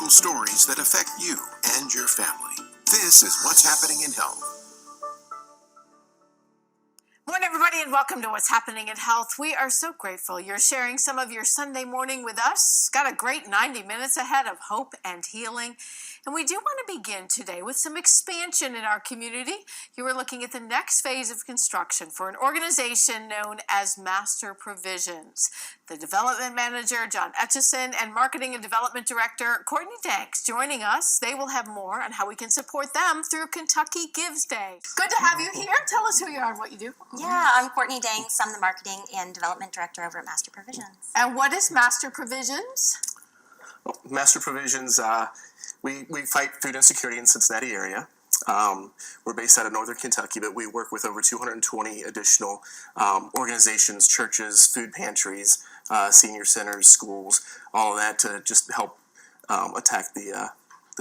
local stories that affect you and your family. This is What's Happening in Health. Morning, everybody, and welcome to What's Happening in Health. We are so grateful you're sharing some of your Sunday morning with us. Got a great 90 minutes ahead of hope and healing. And we do want to begin today with some expansion in our community. You are looking at the next phase of construction for an organization known as Master Provisions. The development manager, John Etchison, and marketing and development director, Courtney Danks, joining us. They will have more on how we can support them through Kentucky Gives Day. Good to have you here. Tell us who you are and what you do. Yeah, I'm Courtney Danks. I'm the marketing and development director over at Master Provisions. And what is Master Provisions? Well, Master Provisions, we fight food insecurity in the Cincinnati area. We're based out of northern Kentucky, but we work with over 220 additional organizations, churches, food pantries, senior centers, schools, all of that to just help attack the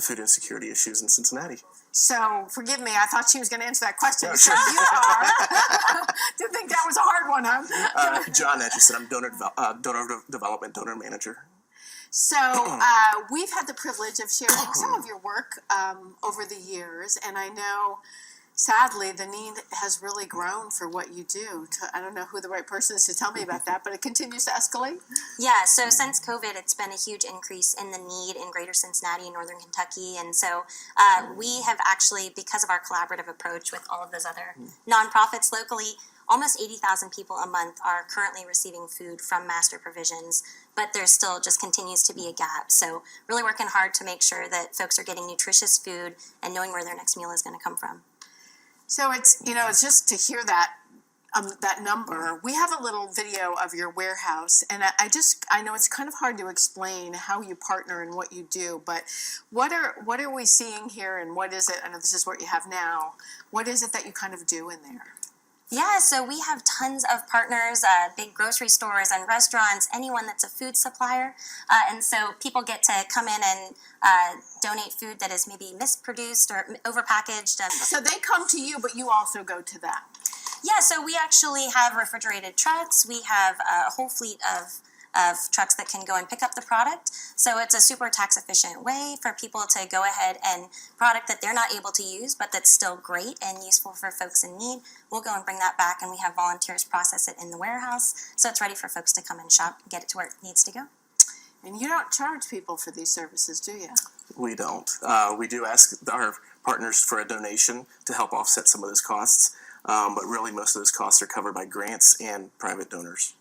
food insecurity issues in Cincinnati. So, forgive me, I thought she was going to answer that question. No, So sure. you are. Didn't think that was a hard one, huh? John Etchison, I'm donor development donor manager. So, we've had the privilege of sharing some of your work over the years, and I know, sadly, the need has really grown for what you do. I don't know who the right person is to tell me about that, but it continues to escalate. Yeah, so since COVID, it's been a huge increase in the need in greater Cincinnati and northern Kentucky. And so we have actually, because of our collaborative approach with all of those other nonprofits locally, almost 80,000 people a month are currently receiving food from Master Provisions, but there still just continues to be a gap. So really working hard to make sure that folks are getting nutritious food and knowing where their next meal is going to come from. So it's just to hear that number. We have a little video of your warehouse, and I know it's kind of hard to explain how you partner and what you do, but what are we seeing here, and what is it? I know this is what you have now. What is it that you kind of do in there? Yeah, so we have tons of partners, big grocery stores and restaurants, anyone that's a food supplier. And so people get to come in and donate food that is maybe misproduced or overpackaged. So they come to you, but you also go to them. Yeah, so we actually have refrigerated trucks. We have a whole fleet of trucks that can go and pick up the product. So it's a super tax efficient way for people to go ahead and product that they're not able to use, but that's still great and useful for folks in need. We'll go and bring that back, and we have volunteers process it in the warehouse. So it's ready for folks to come and shop and get it to where it needs to go. And you don't charge people for these services, do you? We don't. We do ask our partners for a donation to help offset some of those costs, but really most of those costs are covered by grants and private donors.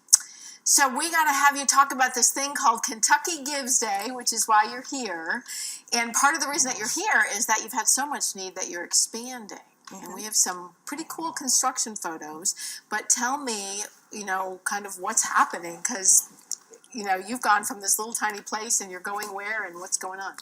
So we got to have you talk about this thing called Kentucky Gives Day, which is why you're here. And part of the reason that you're here is that you've had so much need that you're expanding. Mm-hmm. And we have some pretty cool construction photos. But tell me, kind of what's happening, because, you've gone from this little tiny place and you're going where and what's going on?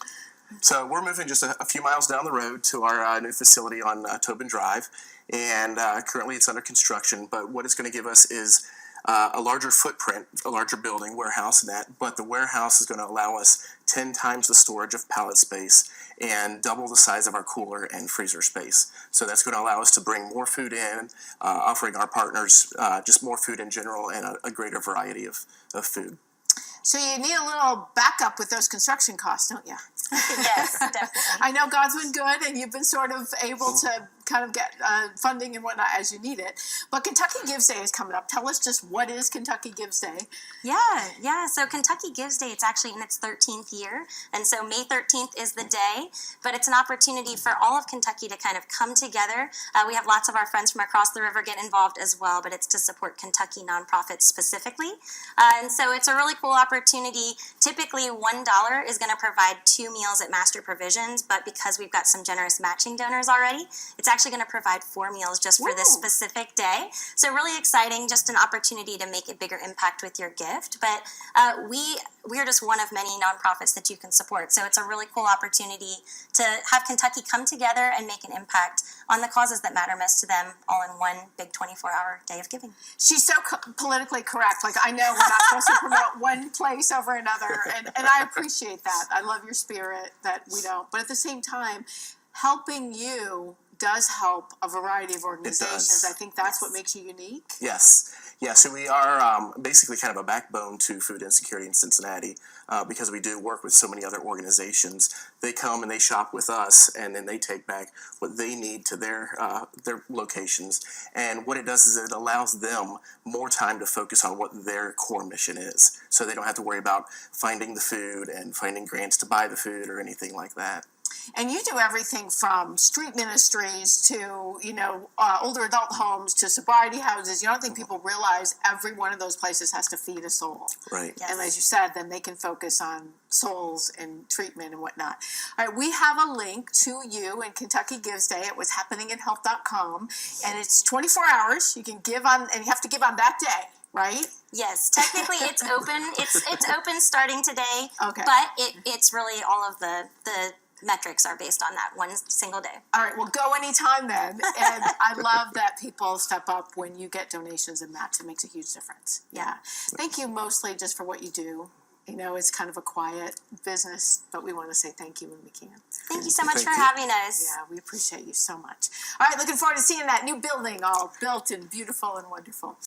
So we're moving just a few miles down the road to our new facility on Tobin Drive. And currently it's under construction. But what it's going to give us is a larger footprint, a larger building, warehouse and that, but the warehouse is going to allow us 10 times the storage of pallet space and double the size of our cooler and freezer space. So that's going to allow us to bring more food in, offering our partners just more food in general and a greater variety of food. So you need a little backup with those construction costs, don't you? Yes, definitely. I know God's been good, and you've been sort of able to kind of get funding and whatnot as you need it. But Kentucky Gives Day is coming up. Tell us just what is Kentucky Gives Day? Yeah. So Kentucky Gives Day, it's actually in its 13th year. And so May 13th is the day, but it's an opportunity for all of Kentucky to kind of come together. We have lots of our friends from across the river get involved as well, but it's to support Kentucky nonprofits specifically. And so it's a really cool opportunity. Typically, $1 is going to provide 2 meals at Master Provisions, but because we've got some generous matching donors already, it's actually going to provide 4 meals just for this specific day. So really exciting, just an opportunity to make a bigger impact with your gift. But we're just one of many nonprofits that you can support. So it's a really cool opportunity to have Kentucky come together and make an impact on the causes that matter most to them, all in one big 24-hour day of giving. She's so politically correct. Like, I know we're not supposed to promote one place over another, and I appreciate that. I love your spirit that we don't. But at the same time, helping you does help a variety of organizations. does. I think that's Yes. what makes you unique. Yes. Yeah, so we are basically kind of a backbone to food insecurity in Cincinnati because we do work with so many other organizations. They come and they shop with us, and then they take back what they need to their locations. And what it does is it allows them more time to focus on what their core mission is, so they don't have to worry about finding the food and finding grants to buy the food or anything like that. And you do everything from street ministries to, older adult homes to sobriety houses. I don't think people realize every one of those places has to feed a soul. Right. Yes. And as you said, then they can focus on souls and treatment and whatnot. All right, we have a link to you in Kentucky Gives Day at what'shappeninginhealth.com. And it's 24 hours. You can give on, and you have to give on that day, right? Yes, technically it's open. It's open starting today. Okay. But it's really all of the metrics are based on that one single day. All right, well, go anytime then. And I love that people step up when you get donations and match. It makes a huge difference. Yeah. Thank you mostly just for what you do. It's kind of a quiet business, but we want to say thank you when we can. Thank you so much Thank for you. having us. Yeah, we appreciate you so much. All right, looking forward to seeing that new building all built and beautiful and wonderful.